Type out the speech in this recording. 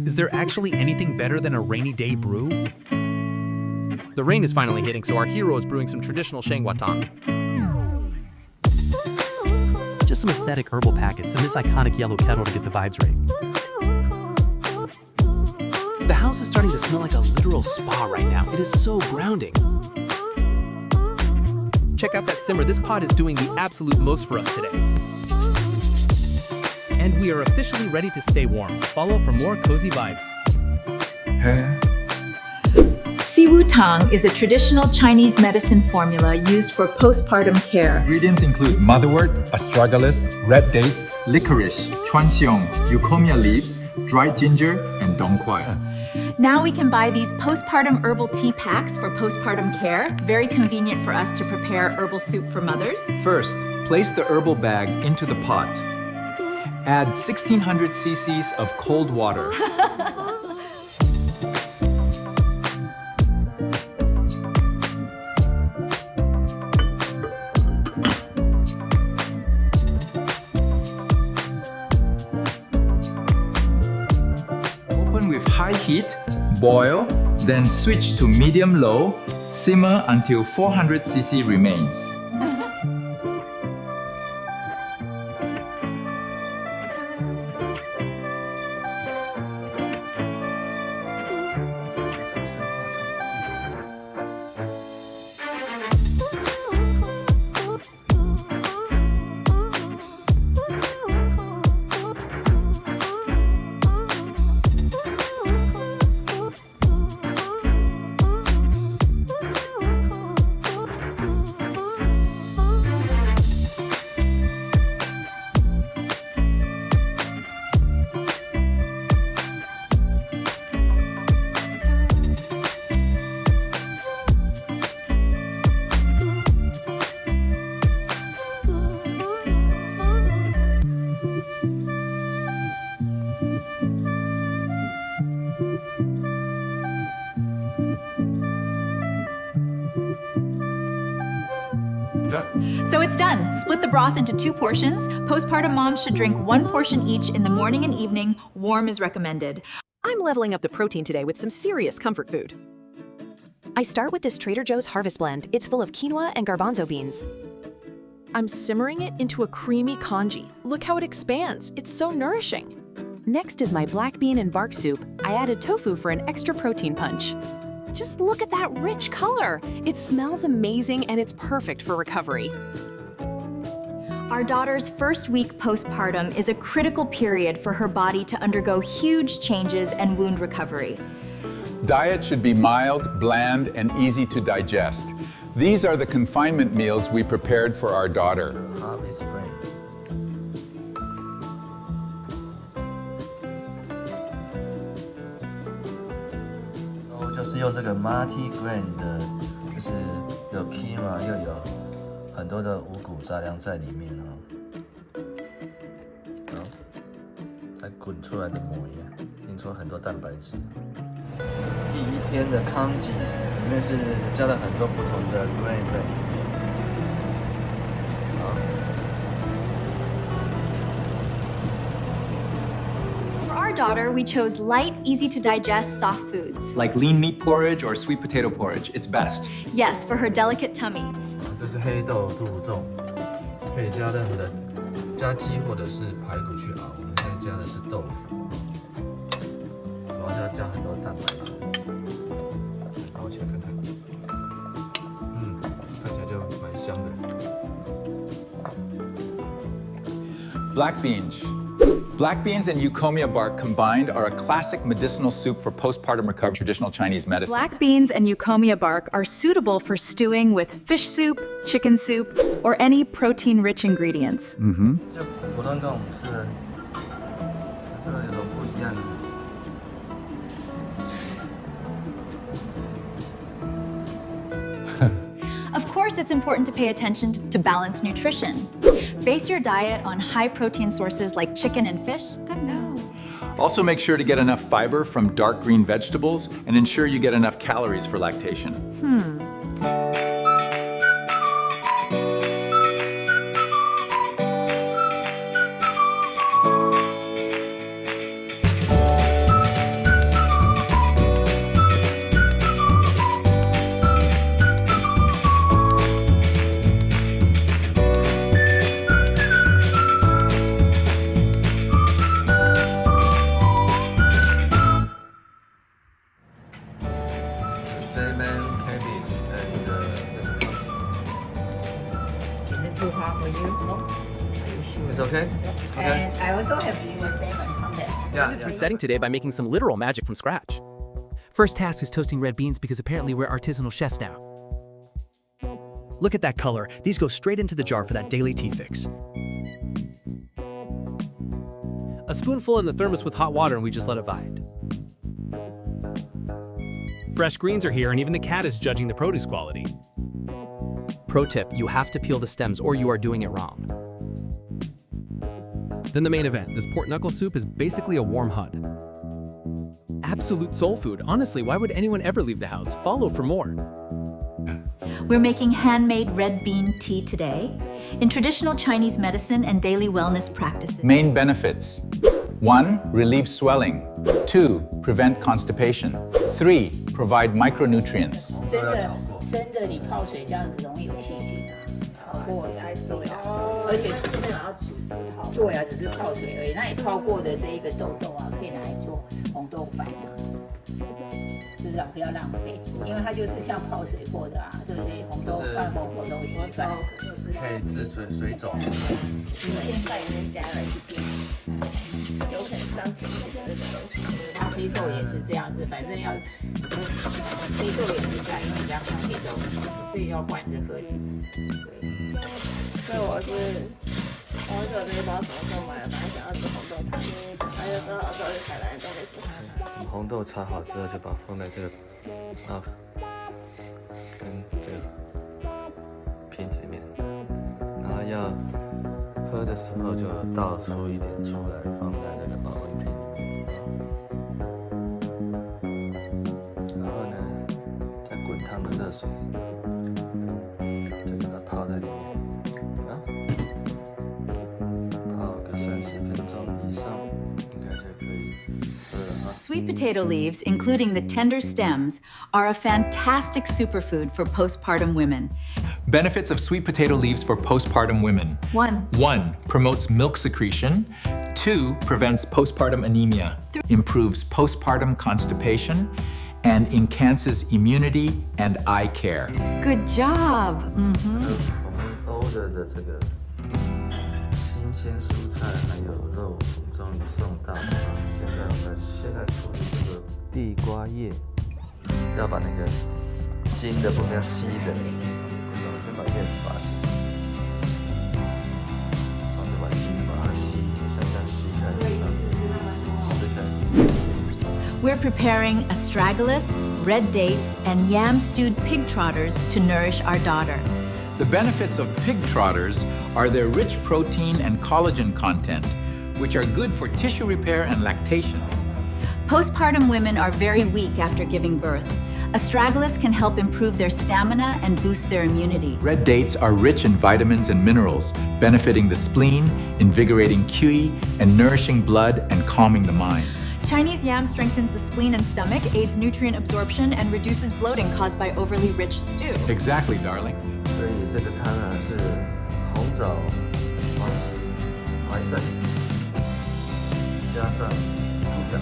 Is there actually anything better than a rainy day brew? The rain is finally hitting, so our hero is brewing some traditional shanghua tang. Just some aesthetic herbal packets and this iconic yellow kettle to get the vibes right. The house is starting to smell like a literal spa right now. It is so grounding. Check out that simmer. This pot is doing the absolute most for us today. And we are officially ready to stay warm. Follow for more cozy vibes. Siwu Tang is a traditional Chinese medicine formula used for postpartum care. Ingredients include motherwort, astragalus, red dates, licorice, chuanxiong, Eucommia leaves, dried ginger, and dongquai. Now we can buy these postpartum herbal tea packs for postpartum care. Very convenient for us to prepare herbal soup for mothers. First, place the herbal bag into the pot. Add 1600 cc's of cold water. Open with high heat, boil, then switch to medium-low, simmer until 400 cc remains. So it's done. Split the broth into 2 portions. Postpartum moms should drink 1 portion each in the morning and evening. Warm is recommended. I'm leveling up the protein today with some serious comfort food. I start with this Trader Joe's Harvest Blend. It's full of quinoa and garbanzo beans. I'm simmering it into a creamy congee. Look how it expands. It's so nourishing. Next is my black bean and bark soup. I added tofu for an extra protein punch. Just look at that rich color. It smells amazing and it's perfect for recovery. Our daughter's first week postpartum is a critical period for her body to undergo huge changes and wound recovery. Diet should be mild, bland, and easy to digest. These are the confinement meals we prepared for our daughter. Just 用这个 multi-grain 的，就是有 quinoa 又有很多的五谷杂粮在里面好，才滚出来的模样，听说很多蛋白质。第一天的康吉里面是加了很多不同的 grain 在里面。好。 For our daughter, we chose light, easy-to-digest soft foods. Like lean meat porridge or sweet potato porridge, it's best. Yes, for her delicate tummy. 这是黑豆杜仲，可以加任何的加鸡或者是排骨去熬。我们现在加的是豆腐，主要是要加很多蛋白质。熬起来看看，看起来就蛮香的。Black beans. Black beans and Eucommia bark combined are a classic medicinal soup for postpartum recovery traditional Chinese medicine. Black beans and Eucommia bark are suitable for stewing with fish soup, chicken soup, or any protein-rich ingredients. 就普通跟我们吃的，这个有种不一样的。 Of course, it's important to pay attention to balanced nutrition. Base your diet on high-protein sources like chicken and fish. Also make sure to get enough fiber from dark green vegetables and ensure you get enough calories for lactation. It's okay? Okay. And I also have your salmon on there. Yeah. Resetting today by making some literal magic from scratch. First task is toasting red beans because apparently we're artisanal chefs now. Look at that color. These go straight into the jar for that daily tea fix. A spoonful in the thermos with hot water and we just let it vide. Fresh greens are here, and even the cat is judging the produce quality. Pro tip, you have to peel the stems or you are doing it wrong. Then the main event, this pork knuckle soup is basically a warm hug. Absolute soul food. Honestly, why would anyone ever leave the house? Follow for more. We're making handmade red bean tea today. In traditional Chinese medicine and daily wellness practices, Main benefits. 1. Relieve swelling. 2. Prevent constipation. 3. Provide micronutrients. 生的你泡水这样子容易有细菌啊，炒过而且只是要煮对啊，只是泡水而已。那你泡过的这一个豆豆啊，可以拿来做红豆饭啊，至少不要浪费，因为它就是像泡水过的啊，对不对？红豆饭、红豆稀饭，可以治水肿。现在也加了一点，有可能伤筋的这个东西。它黑豆也是这样子，反正要黑豆也是在，因为人家喝黑豆，所以要换着喝。所以我是很久没知道什么时候买了，本来想要吃红豆汤，还有正好都是台南都没吃。红豆炒好之后，就把它放在这个跟这个瓶子里面，然后要喝的时候就倒出一点出来，放在这个保温瓶里面。然后呢，再滚烫的热水，就给它泡在里面。sweet potato leaves, including the tender stems, are a fantastic superfood for postpartum women. Benefits of sweet potato leaves for postpartum women. 1. Promotes milk secretion. 2. Prevents postpartum anemia. Improves postpartum constipation. And enhances immunity and eye care. Good job. 我们欧的这个新鲜蔬菜还有肉终于送到了。现在处理这个地瓜叶，要把那个茎的部分要吸着，我先把叶子拔起来，然后再把茎把它吸，像这样吸开，撕开。We're preparing astragalus, red dates, and yam stewed pig trotters to nourish our daughter. The benefits of pig trotters are their rich protein and collagen content, which are good for tissue repair and lactation. Postpartum women are very weak after giving birth. Astragalus can help improve their stamina and boost their immunity. Red dates are rich in vitamins and minerals, benefiting the spleen, invigorating QE, and nourishing blood and calming the mind. Chinese yam strengthens the spleen and stomach, aids nutrient absorption, and reduces bloating caused by overly rich stew. Exactly, darling. 所以这个汤啊是红枣、黄芪、淮山，加上猪脚。